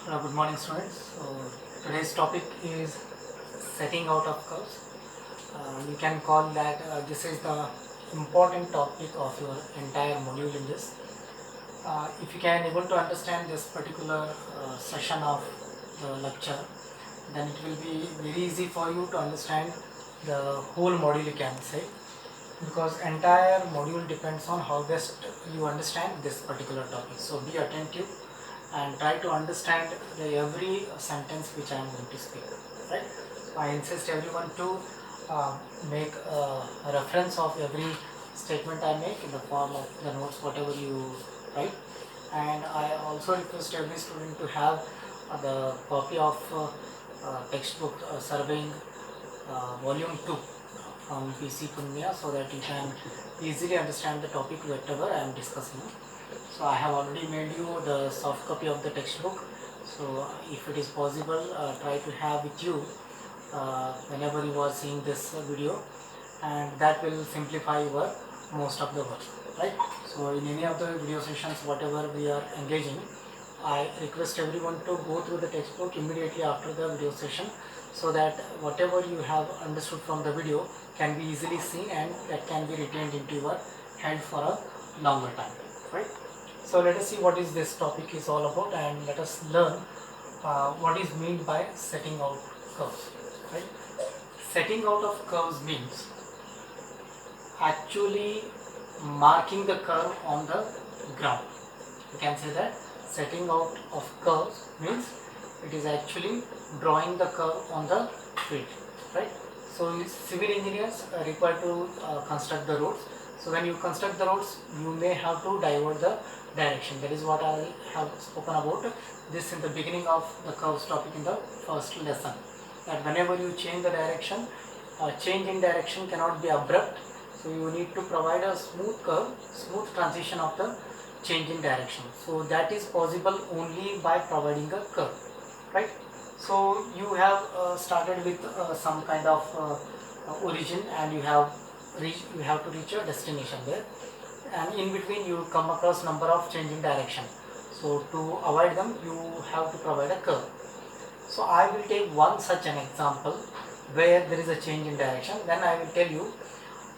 Good morning, students. So today's topic is setting out of curves. You can call that this is the important topic of your entire module in this. If you can able to understand this particular session of the lecture, then it will be very easy for you to understand the whole module, you can say, because entire module depends on how best you understand this particular topic. So be attentive and try to understand every sentence which I am going to speak. Right? So I insist everyone to make a reference of every statement I make in the form of the notes, whatever you write. And I also request every student to have the copy of textbook surveying volume 2 from PC Punya, so that you can easily understand the topic whatever I am discussing. So I have already made you the soft copy of the textbook. So if it is possible, try to have with you whenever you are seeing this video, and that will simplify your most of the work, right? So in any of the video sessions, whatever we are engaging, I request everyone to go through the textbook immediately after the video session, so that whatever you have understood from the video can be easily seen and that can be retained into your head for a longer time, right? So let us see what is this topic is all about, and let us learn what is meant by setting out curves, right? Setting out of curves means actually marking the curve on the ground. You can say that setting out of curves means it is actually drawing the curve on the field, right? So civil engineers are required to construct the roads. So when you construct the roads, you may have to divert the direction. That is what I have spoken about this in the beginning of the curves topic in the first lesson. That whenever you change the direction, change in direction cannot be abrupt. So you need to provide a smooth curve, smooth transition of the change in direction. So that is possible only by providing a curve, right? So you have started with some kind of origin, and you have to reach your destination there, and in between you come across number of change in direction. So to avoid them, you have to provide a curve. So I will take one such an example where there is a change in direction. Then I will tell you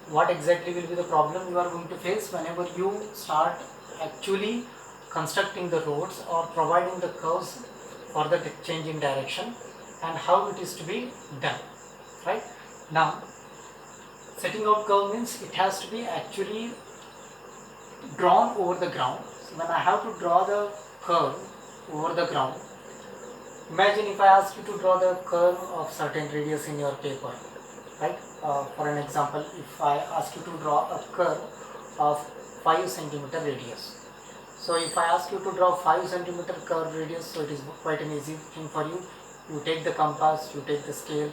what exactly will be the problem you are going to face whenever you start actually constructing the roads or providing the curves for the change in direction, and how it is to be done, right? Now, setting out curve means it has to be actually drawn over the ground. So when I have to draw the curve over the ground, imagine if I ask you to draw the curve of certain radius in your paper, right? For an example, if I ask you to draw a curve of 5 centimeter radius. So if I ask you to draw 5 centimeter curve radius, so it is quite an easy thing for you. You take the compass, you take the scale,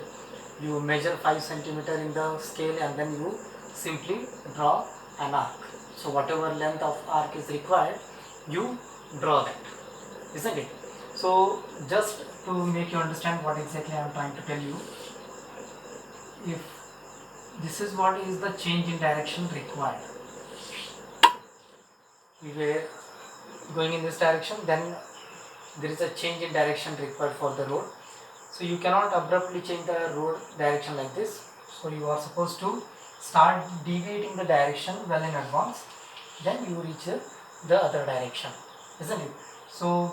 you measure 5 centimeter in the scale, and then you simply draw an arc. So whatever length of arc is required, you draw that, isn't it? So just to make you understand what exactly I am trying to tell you, if this is what is the change in direction required, we were going in this direction, then there is a change in direction required for the road. So you cannot abruptly change the road direction like this. So you are supposed to start deviating the direction well in advance, then you reach the other direction, isn't it? So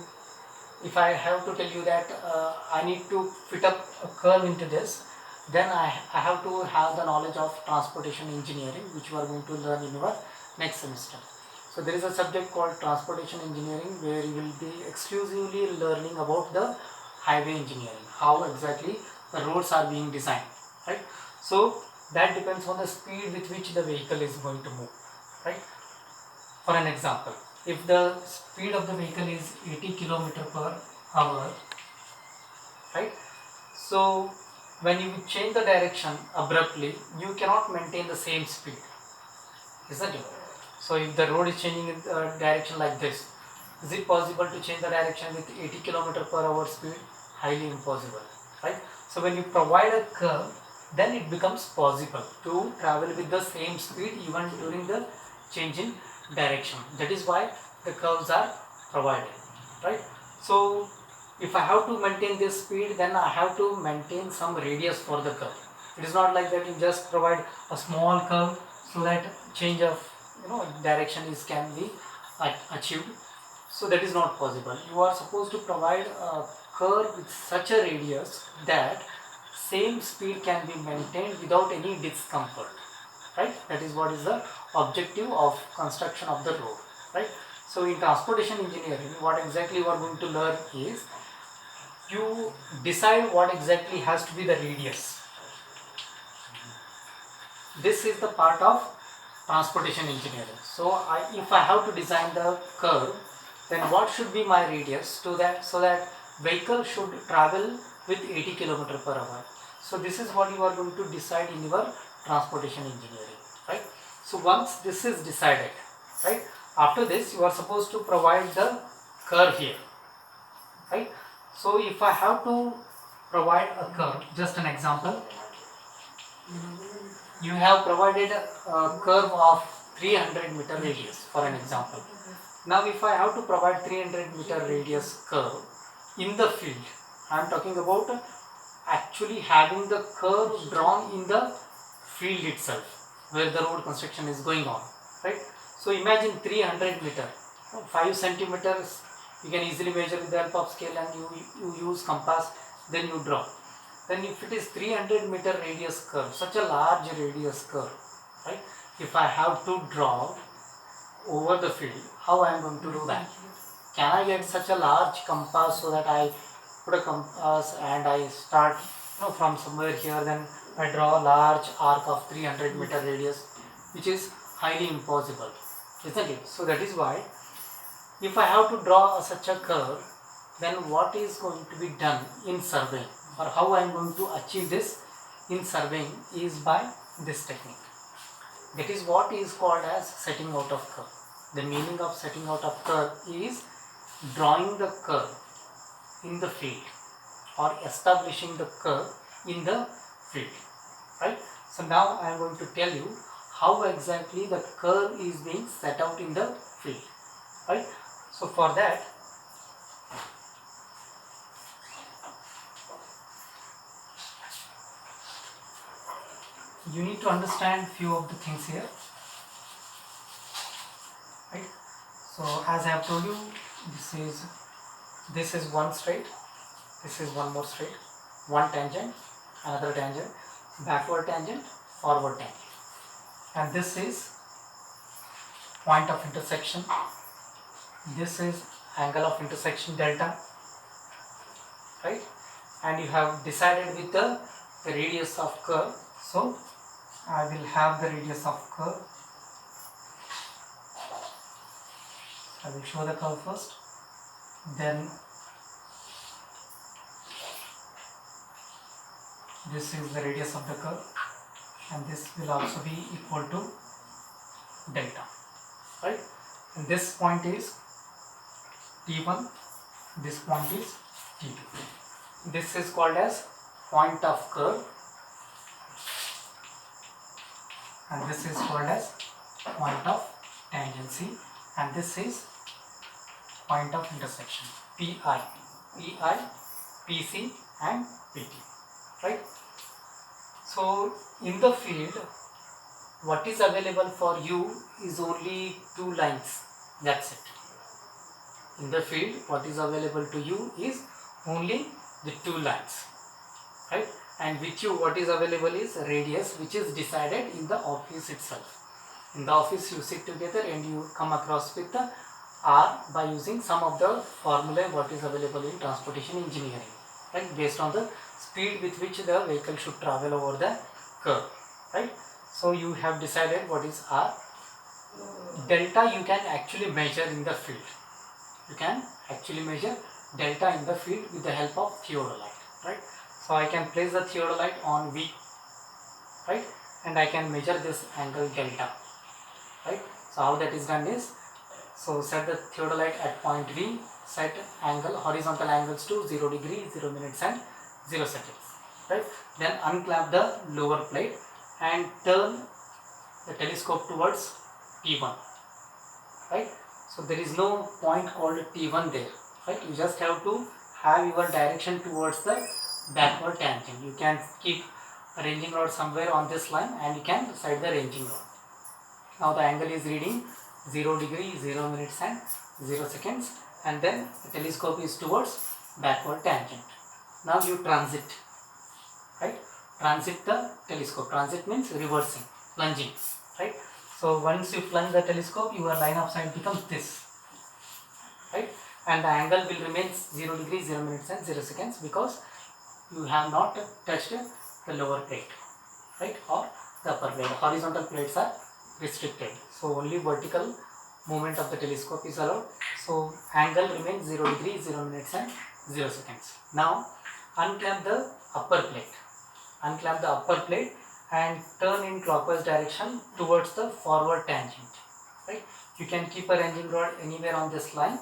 if I have to tell you that I need to fit up a curve into this, then I have to have the knowledge of transportation engineering, which we are going to learn in our next semester. So there is a subject called transportation engineering, where you will be exclusively learning about the highway engineering, how exactly the roads are being designed, right? So that depends on the speed with which the vehicle is going to move, right? For an example, if the speed of the vehicle is 80 km per hour, right? So when you change the direction abruptly, you cannot maintain the same speed, isn't it? So if the road is changing in direction like this, is it possible to change the direction with 80 km per hour speed? Highly impossible, right? So when you provide a curve, then it becomes possible to travel with the same speed even during the change in direction. That is why the curves are provided, right? So if I have to maintain this speed, then I have to maintain some radius for the curve. It is not like that you just provide a small curve so that change of direction is can be achieved. So that is not possible. You are supposed to provide a curve with such a radius that same speed can be maintained without any discomfort, right? That is what is the objective of construction of the road, right? So in transportation engineering, what exactly you are going to learn is you decide what exactly has to be the radius. This is the part of transportation engineering. So if I have to design the curve, then what should be my radius so that vehicle should travel with 80 km per hour. So this is what you are going to decide in your transportation engineering, right? So once this is decided, right, after this you are supposed to provide the curve here, right? So if I have to provide a curve, just an example, you have provided a curve of 300-meter radius for an example. Now if I have to provide 300-meter radius curve in the field, I am talking about actually having the curve drawn in the field itself where the road construction is going on, right? So imagine 300-meter, 5 centimeters you can easily measure with the help of scale, and you use compass, then you draw. Then if it is 300-meter radius curve, such a large radius curve, right? If I have to draw over the field, how I am going to do that? Can I get such a large compass so that I put a compass and I start from somewhere here, then I draw a large arc of 300-meter radius, which is highly impossible, isn't it? So that is why if I have to draw such a curve, then what is going to be done in surveying, or how I am going to achieve this in surveying, is by this technique. That is what is called as setting out of curve. The meaning of setting out of curve is drawing the curve in the field or establishing the curve in the field, right? So now I am going to tell you how exactly the curve is being set out in the field, right? So for that, you need to understand few of the things here, right? So as I have told you, this is one straight, this is one more straight, one tangent, another tangent, backward tangent, forward tangent, and this is point of intersection. This is angle of intersection delta, right? And you have decided with the radius of curve. So I will have the radius of curve. I will show the curve first, then this is the radius of the curve, and this will also be equal to delta, right? And this point is T1, this point is T2. This is called as point of curve, and this is called as point of tangency, and this is point of intersection, PI, PC and PT, right? So in the field, what is available for you is only two lines, that's it. In the field, what is available to you is only the two lines, right? And with you, what is available is radius, which is decided in the office itself. In the office, you sit together and you come across with the R by using some of the formula what is available in transportation engineering, right? Based on the speed with which the vehicle should travel over the curve, right? So you have decided what is R. Delta you can actually measure in the field. You can actually measure delta in the field with the help of theodolite, right? So I can place the theodolite on V, right? And I can measure this angle delta, right? So how that is done is, so set the theodolite at point V, set angle, horizontal angles to 0 degree, 0 minutes and 0 seconds, right? Then unclamp the lower plate and turn the telescope towards T1, right? So there is no point called T1 there, right? You just have to have your direction towards the backward tangent. You can keep a ranging rod somewhere on this line and you can sight the ranging rod. Now the angle is reading 0 degree, 0 minutes and 0 seconds, and then the telescope is towards backward tangent. Now you transit, right? Transit the telescope. Transit means reversing, plunging, right? So once you plunge the telescope, your line of sight becomes this, right? And the angle will remain 0 degree, 0 minutes and 0 seconds because you have not touched the lower plate, right, or the upper plate. Horizontal plates are restricted, so only vertical movement of the telescope is allowed. So angle remains 0 degree, 0 minutes and 0 seconds. Now unclamp the upper plate. Unclamp the upper plate and turn in clockwise direction towards the forward tangent, right? You can keep a ranging rod anywhere on this line,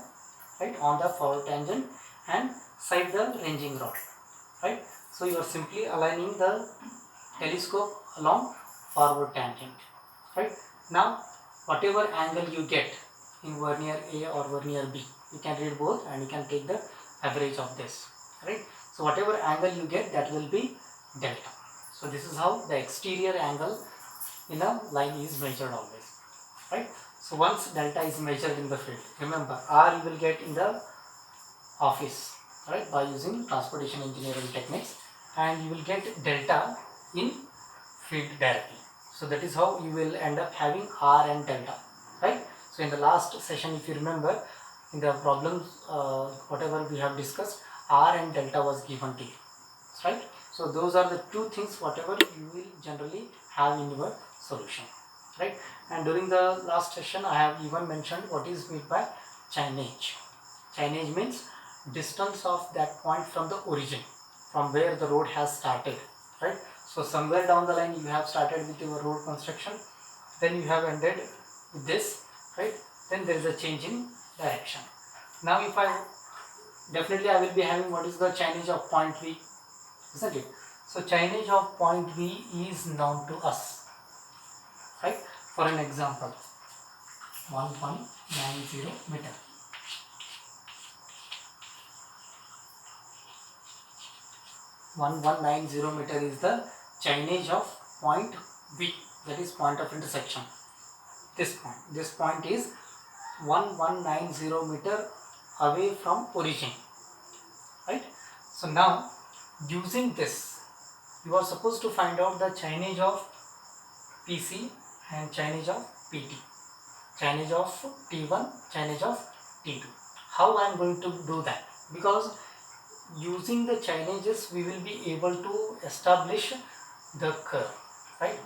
right, on the forward tangent, and sight the ranging rod, right? So you are simply aligning the telescope along forward tangent, right? Now whatever angle you get in vernier A or vernier B, you can read both and you can take the average of this, right? So whatever angle you get, that will be delta. So this is how the exterior angle in a line is measured always, right? So once delta is measured in the field, remember R you will get in the office, right, by using transportation engineering techniques, and you will get delta in field directly. So that is how you will end up having R and delta, right? So in the last session, if you remember, in the problems whatever we have discussed, R and delta was given to you, right? So those are the two things whatever you will generally have in your solution, right? And during the last session I have even mentioned what is meant by chainage. Chainage means distance of that point from the origin, from where the road has started, right? So somewhere down the line you have started with your road construction, then you have ended with this, right? Then there is a change in direction. Now if I definitely I will be having what is the chainage of point V, isn't it? So chainage of point V is known to us, right? For an example, 1.90 meter. 1190 meter is the chainage of point V, that is point of intersection. This point is 1190 meter away from origin, right? So now using this, you are supposed to find out the chainage of PC and chainage of PT, chainage of T1, chainage of T2. How I am going to do that? Because using the chainages we will be able to establish the curve, right?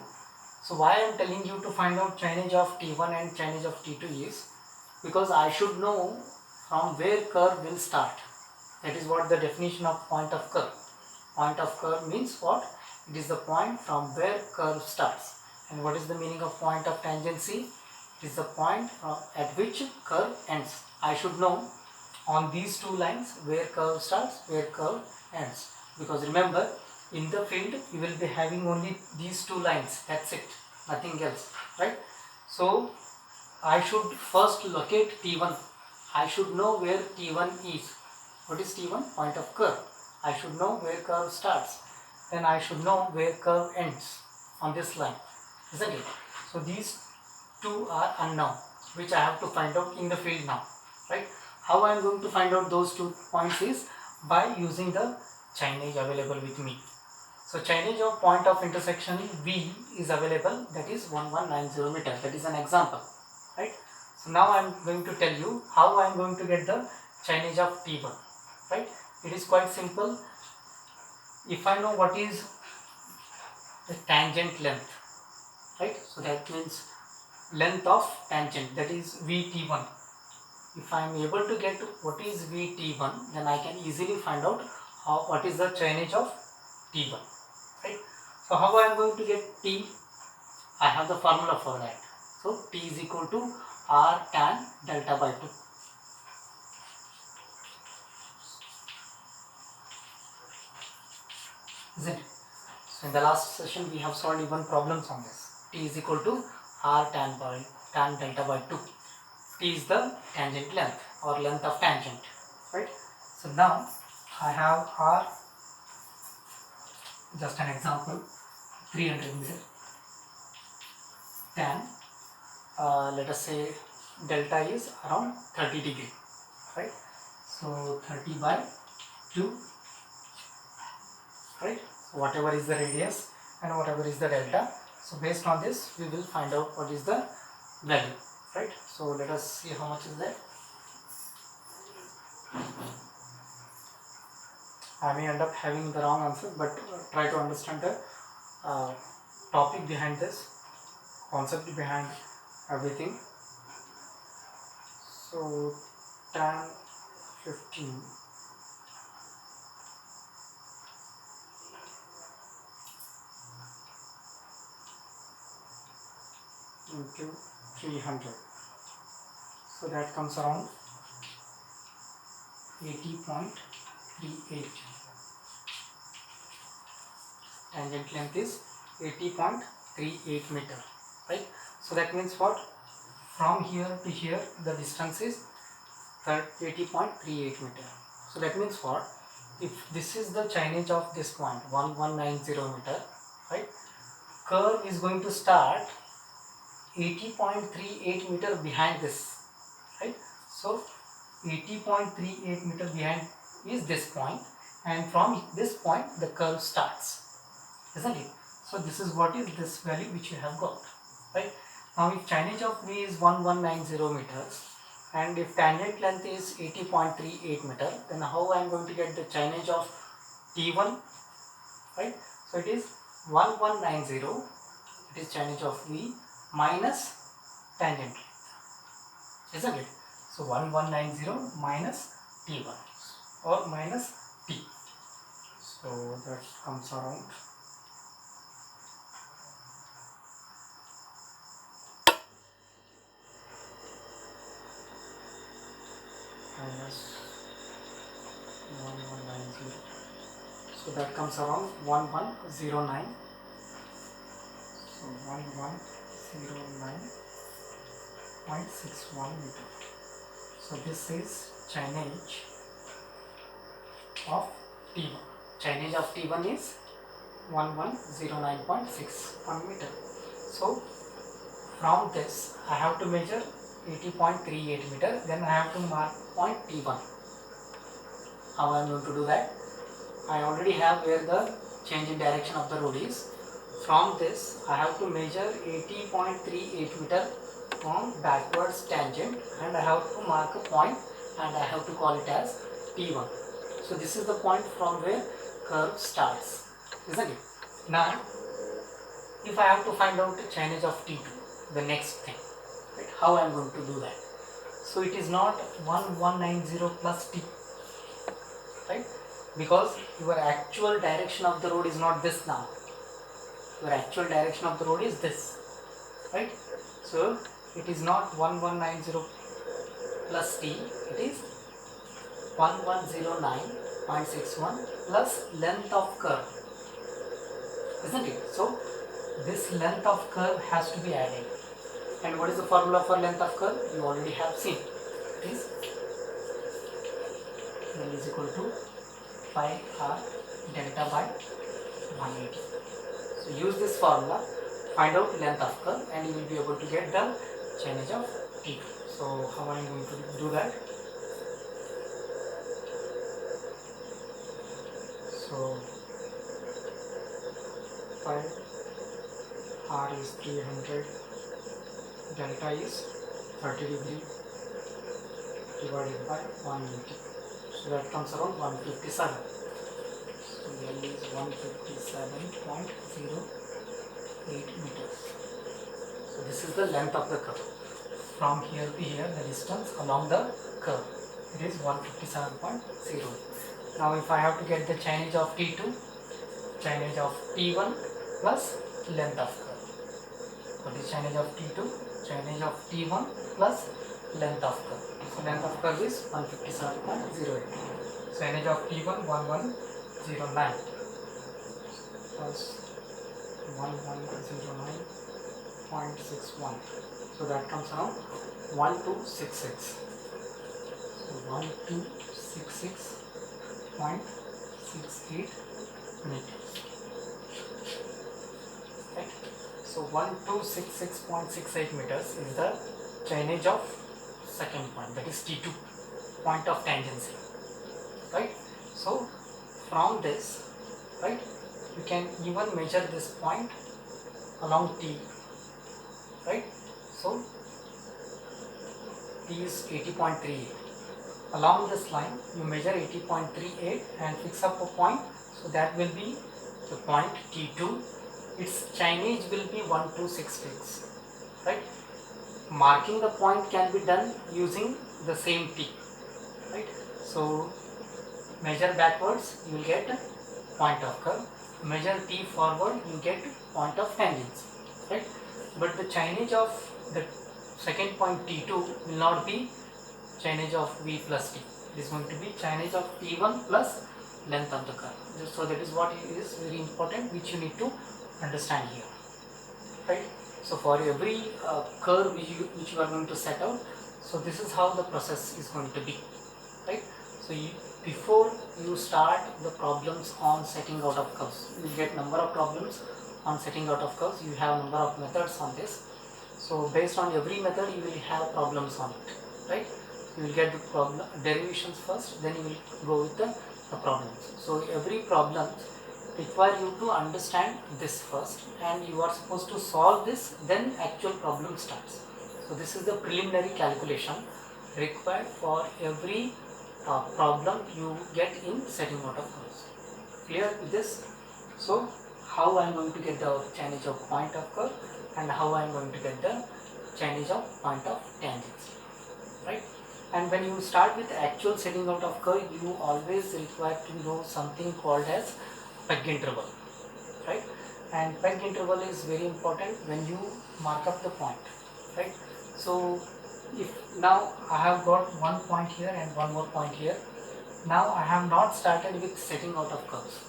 So why I am telling you to find out chainage of T1 and chainage of T2 is because I should know from where curve will start. That is what the definition of point of curve. Point of curve means what? It is the point from where curve starts. And what is the meaning of point of tangency? It is the point at which curve ends. I should know on these two lines where curve starts, where curve ends. Because remember, in the field you will be having only these two lines, that's it, nothing else, right? So I should first locate T1. I should know where T1 is. What is T1? Point of curve. I should know where curve starts. Then I should know where curve ends on this line, isn't it? So these two are unknown, which I have to find out in the field now, right? How I am going to find out those 2 points is by using the chainage available with me. So chainage of point of intersection V is available, that is 1190 meter. That is an example, right? So now I am going to tell you how I am going to get the chainage of T1, right? It is quite simple. If I know what is the tangent length, right? So that means length of tangent, that is VT1. If I am able to get what is VT1, then I can easily find out what is the chainage of T1, right? So how I am going to get T? I have the formula for that. So T is equal to R tan delta by 2. Isn't it? So in the last session we have solved even problems on this. T is equal to R tan delta by 2. T is the tangent length or length of tangent, right? So now I have R, just an example, 300 meter, tan, let us say delta is around 30 degree, right? So 30 by 2, right? So whatever is the radius and whatever is the delta, so based on this we will find out what is the value, right? So let us see how much is that. I may end up having the wrong answer, but try to understand the topic behind this, concept behind everything. So tan 15 into 300, so that comes around 80.38. Tangent length is 80.38 meter, right? So that means what? From here to here the distance is 80.38 meter. So that means what? If this is the chineage of this point 1190 meter, right? Curve is going to start 80.38 meter behind this, right? So 80.38 meter behind is this point, and from this point the curve starts, isn't it? So this is what is this value which you have got, right? Now if chineage of V is 1190 meters and if tangent length is 80.38 meter, then how I am going to get the chineage of T1, right? So it is 1190, it is chineage of V minus tangent length, isn't it? So 1190 minus T1 or minus T. So that comes around minus 1190. So that comes around 1109. So 1109.61 meter. So this is chineage of T1. Chineage of T1 is 1109.61 meter. So from this I have to measure 80.38 meter, then I have to mark point T1. How I am going to do that? I already have where the change in direction of the road is. From this I have to measure 80.38 meter from backwards tangent, and I have to mark a point and I have to call it as T1. So this is the point from where curve starts, isn't it? Now if I have to find out the chineage of T2, the next thing, right, how I am going to do that? So it is not 1190 plus T, right? Because your actual direction of the road is not this now. Your actual direction of the road is this, right? So it is not 1190 plus T, it is 1109.61 plus length of curve, isn't it? So this length of curve has to be added. And what is the formula for length of curve? You already have seen. It is L is equal to pi r delta by 180. So use this formula, find out length of curve, and you will be able to get the chineage of T2. So how I am going to do that? So pi r is 300, delta is 30 degree divided by 180. So that comes around 157. So L is 157.08 meters. So this is the length of the curve. From here to here, the distance along the curve, it is 157.08. Now if I have to get the chineage of T2, chineage of T1 plus length of curve. What is chineage of T2? Chineage of T1 plus length of curve. So length of curve is 157.08. Chineage of T1 1109 plus 1109.61. So that comes around 1266. So 1266.61 1266.68 meters. Right? So 1266.68 meters is the chainage of second point, that is T2, point of tangency. Right? So from this, right, you can even measure this point along T. Right? So T is 80.38. Along this line, you measure 80.38 and fix up a point. So that will be the point T2. Its chainage will be 1266. Right? Marking the point can be done using the same T. Right? So measure backwards, you will get point of curve. Measure T forward, you get point of tangents. Right? But the chainage of the second point T2 will not be chainage of V plus T. It is going to be chainage of T1 plus length of the curve. So that is what is very important, which you need to understand here. Right? So for every curve which you are going to set out, so this is how the process is going to be. Right? So before you start the problems on setting out of curves, you get number of problems on setting out of curves. You have number of methods on this. So based on every method, you will have problems on it. Right? You will get the problem derivations first, then you will go with the problems. So every problem require you to understand this first, and you are supposed to solve this, then actual problem starts. So this is the preliminary calculation required for every problem you get in setting out of curves. Clear with this? So how I am going to get the chainage of point of curve and how I am going to get the chainage of point of tangents. Right? And when you start with actual setting out of curve, you always require to know something called as peg interval. Right? And peg interval is very important when you mark up the point. Right? So if now I have got one point here and one more point here, now I have not started with setting out of curves.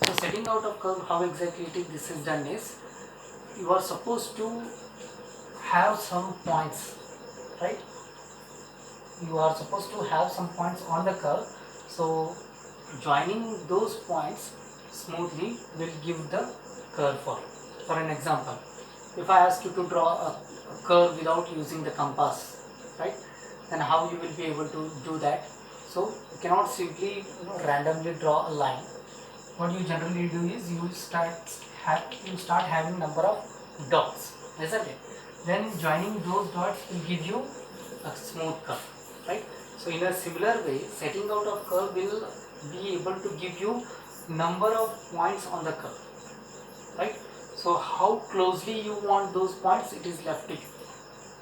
So setting out of curve, how exactly this is done is, you are supposed to have some points, right? You are supposed to have some points on the curve. So joining those points smoothly will give the curve for you. For an example, if I ask you to draw a curve without using the compass, right, then how you will be able to do that? So you cannot simply randomly draw a line. What you generally do is you start having number of dots, isn't it? Then joining those dots will give you a smooth curve, right? So in a similar way, setting out of curve will be able to give you number of points on the curve, right? So how closely you want those points, it is left to you,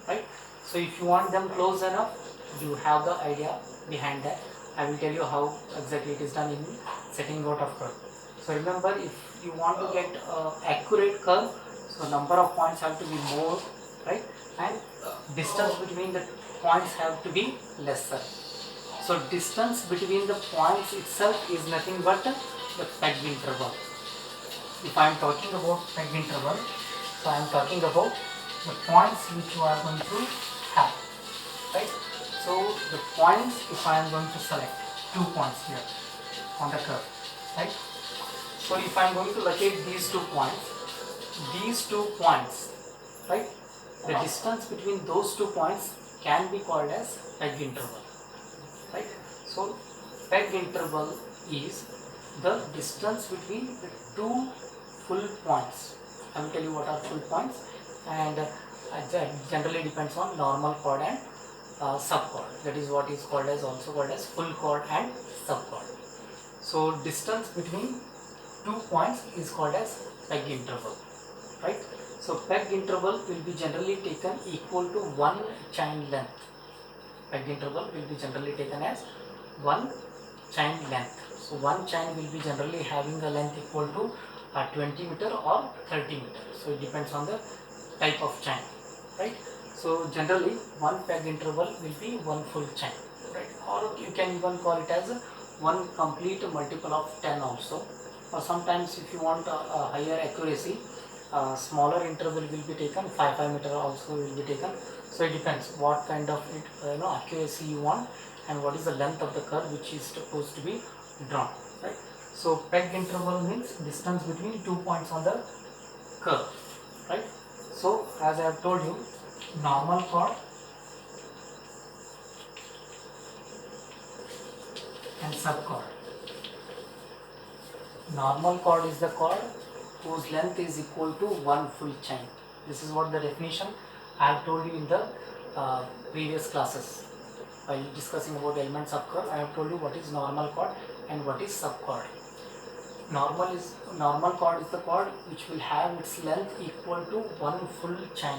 right? So if you want them close enough, you have the idea behind that. I will tell you how exactly it is done in setting out of curve. So remember, if you want to get accurate curve, so number of points have to be more, right? And distance between the points have to be lesser. So distance between the points itself is nothing but the peg interval. If I am talking about peg interval, so I am talking about the points which you are going to have, right? So the points, if I am going to select 2 points here on the curve, right? So if I am going to locate these 2 points, right, the distance between those 2 points can be called as peg interval, right? So peg interval is the distance between the 2 full points. I will tell you what are full points, and it generally depends on normal chord and subchord. That is what is called as, also called as full chord and subchord. So distance between 2 points is called as peg interval, right? So peg interval will be generally taken equal to 1 chain length. Peg interval will be generally taken as 1 chain length. So 1 chain will be generally having a length equal to 20 meter or 30 meter. So it depends on the type of chain, right? So generally 1 peg interval will be 1 full chain, right? Or you can even call it as 1 complete multiple of 10 also. Or sometimes if you want a higher accuracy, smaller interval will be taken, 5 meter also will be taken. So it depends what kind of accuracy you want and what is the length of the curve which is supposed to be drawn, right? So peg interval means distance between 2 points on the curve, right? So as I have told you, normal chord and subchord. Normal chord is the chord whose length is equal to one full chain. This is what the definition I have told you in the previous classes. While discussing about elements of chord, I have told you what is normal chord and what is subchord. Normal chord is the chord which will have its length equal to one full chain,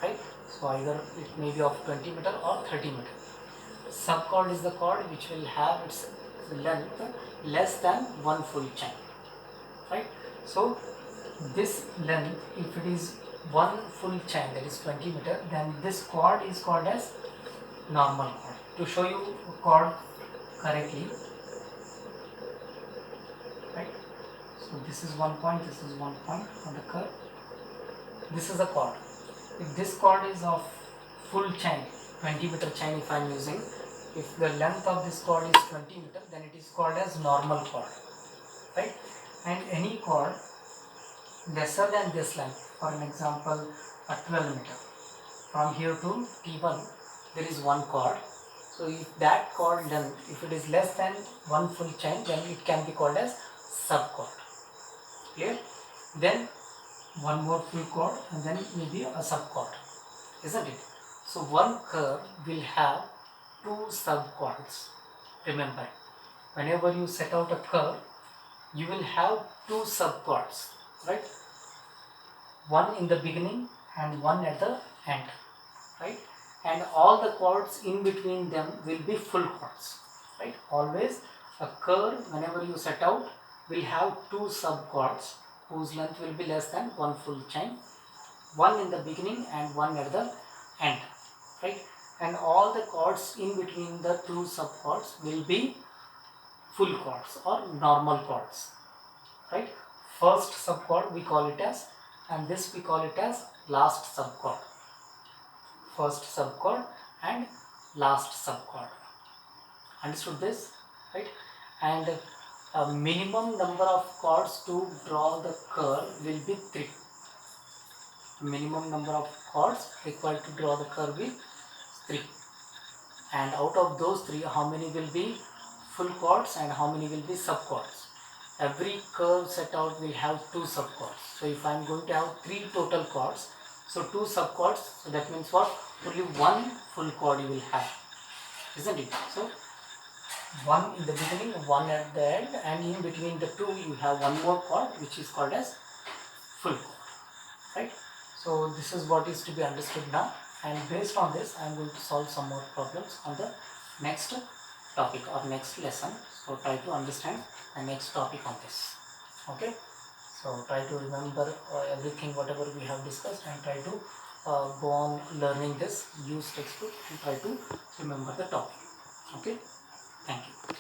right? So either it may be of 20 meter or 30 meter. Subchord is the chord which will have its length less than one full chain, right? So this length, if it is one full chain, that is 20 meter, then this chord is called as normal chord. To show you chord correctly, right? So this is one point, this is one point on the curve. This is a chord. If this chord is of full chain, 20 meter chain if I am using, if the length of this chord is 20 meter, then it is called as normal chord, right? And any chord lesser than this length, for an example, a 12 meter, from here to T1 there is one chord. So if that chord length, if it is less than one full chain, then it can be called as subchord. Clear? Then one more full chord and then maybe a subchord, isn't it? So one curve will have two subchords. Remember, whenever you set out a curve, you will have two subchords, right? One in the beginning and one at the end, right? And all the chords in between them will be full chords, right? Always a curve, whenever you set out, will have two subchords whose length will be less than one full chain, one in the beginning and one at the end, right? And all the chords in between the two subchords will be full chords or normal chords, right? First subchord we call it as, and this we call it as last subchord. First subchord and last subchord. Understood this, right? And a minimum number of chords to draw the curve will be 3. Minimum number of chords required to draw the curve is 3. And out of those 3, how many will be full chords and how many will be subchords? Every curve set out will have 2 subchords. So if I am going to have 3 total chords, so 2 subchords, so that means what? Only one full chord you will have, isn't it? So one in the beginning, one at the end, and in between the two you have one more chord which is called as full chord, right? So this is what is to be understood now, and based on this I am going to solve some more problems on the next topic or next lesson. So try to understand the next topic on this, okay? So try to remember everything whatever we have discussed, and try to go on learning this, use textbook and try to remember the topic, okay? Thank you.